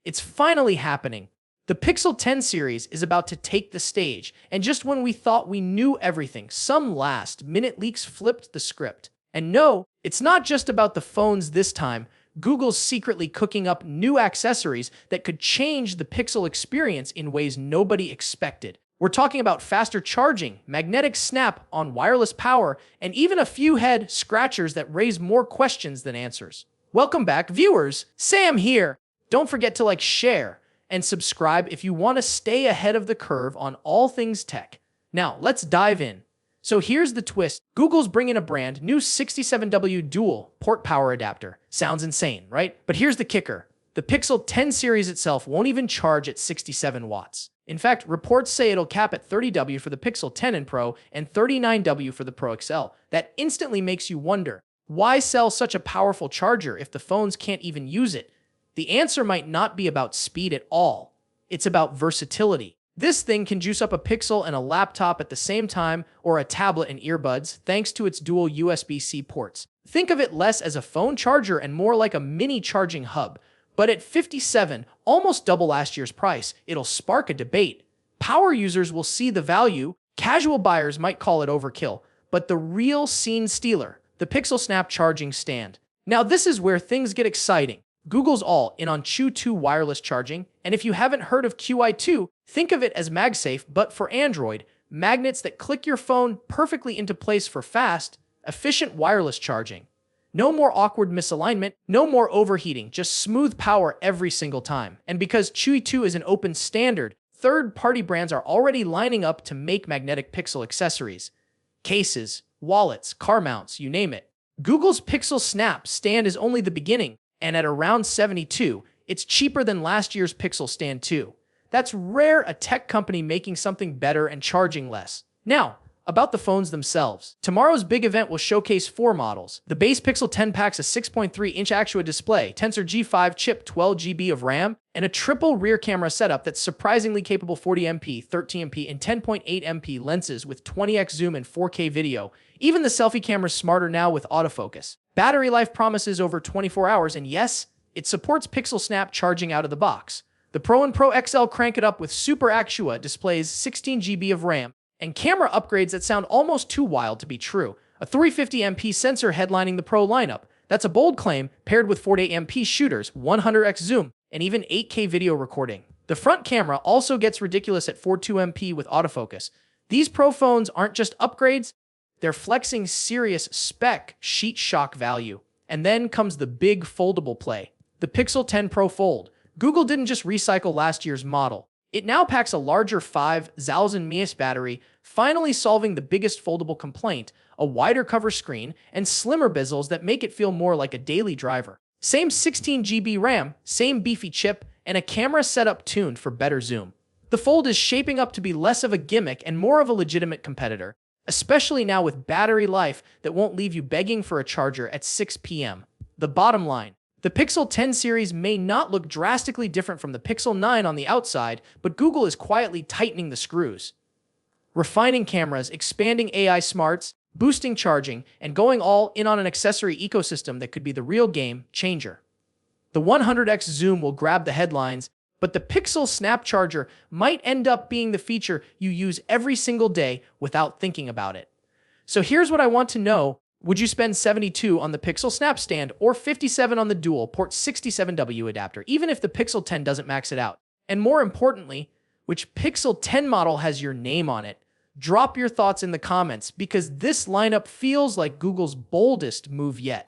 It's finally happening. The Pixel 10 series is about to take the stage, and just when we thought we knew everything, some last-minute leaks flipped the script. And no, it's not just about the phones this time. Google's secretly cooking up new accessories that could change the Pixel experience in ways nobody expected. We're talking about faster charging, magnetic snap on wireless power, and even a few head scratchers that raise more questions than answers. Welcome back, viewers. Sam here. Don't forget to share, and subscribe if you want to stay ahead of the curve on all things tech. Now, let's dive in. So here's the twist. Google's bringing a brand new 67W dual port power adapter. Sounds insane, right? But here's the kicker. The Pixel 10 series itself won't even charge at 67 watts. In fact, reports say it'll cap at 30W for the Pixel 10 and Pro and 39W for the Pro XL. That instantly makes you wonder, why sell such a powerful charger if the phones can't even use it? The answer might not be about speed at all. It's about versatility. This thing can juice up a Pixel and a laptop at the same time, or a tablet and earbuds, thanks to its dual USB-C ports. Think of it less as a phone charger and more like a mini charging hub. But at 57, almost double last year's price, it'll spark a debate. Power users will see the value, casual buyers might call it overkill, but the real scene stealer, the Pixel Snap charging stand. Now this is where things get exciting. Google's all in on Qi2 wireless charging, and if you haven't heard of Qi2, think of it as MagSafe, but for Android, magnets that click your phone perfectly into place for fast, efficient wireless charging. No more awkward misalignment, no more overheating, just smooth power every single time. And because Qi2 is an open standard, third-party brands are already lining up to make magnetic Pixel accessories. Cases, wallets, car mounts, you name it. Google's Pixel Snap stand is only the beginning, and at around 72, it's cheaper than last year's Pixel Stand 2. That's rare, a tech company making something better and charging less. Now, about the phones themselves. Tomorrow's big event will showcase 4 models. The base Pixel 10 packs a 6.3-inch Actua display, Tensor G5 chip, 12GB of RAM, and a triple rear camera setup that's surprisingly capable 40MP, 13MP, and 10.8MP lenses with 20x zoom and 4K video. Even the selfie camera's smarter now with autofocus. Battery life promises over 24 hours, and yes, it supports Pixel Snap charging out of the box. The Pro and Pro XL crank it up with Super Actua displays, 16GB of RAM, and camera upgrades that sound almost too wild to be true. A 350MP sensor headlining the Pro lineup. That's a bold claim, paired with 48MP shooters, 100x zoom, and even 8K video recording. The front camera also gets ridiculous at 42MP with autofocus. These Pro phones aren't just upgrades, they're flexing serious spec sheet shock value. And then comes the big foldable play, the Pixel 10 Pro Fold. Google didn't just recycle last year's model. It now packs a larger 5,000 mAh battery, finally solving the biggest foldable complaint, a wider cover screen, and slimmer bezels that make it feel more like a daily driver. Same 16GB RAM, same beefy chip, and a camera setup tuned for better zoom. The Fold is shaping up to be less of a gimmick and more of a legitimate competitor, especially now with battery life that won't leave you begging for a charger at 6 p.m. The bottom line. The Pixel 10 series may not look drastically different from the Pixel 9 on the outside, but Google is quietly tightening the screws. Refining cameras, expanding AI smarts, boosting charging, and going all in on an accessory ecosystem that could be the real game changer. The 100x zoom will grab the headlines, but the Pixel Snap charger might end up being the feature you use every single day without thinking about it. So here's what I want to know. Would you spend 72 on the Pixel Snap stand or 57 on the dual port 67W adapter, even if the Pixel 10 doesn't max it out? And more importantly, which Pixel 10 model has your name on it? Drop your thoughts in the comments because this lineup feels like Google's boldest move yet.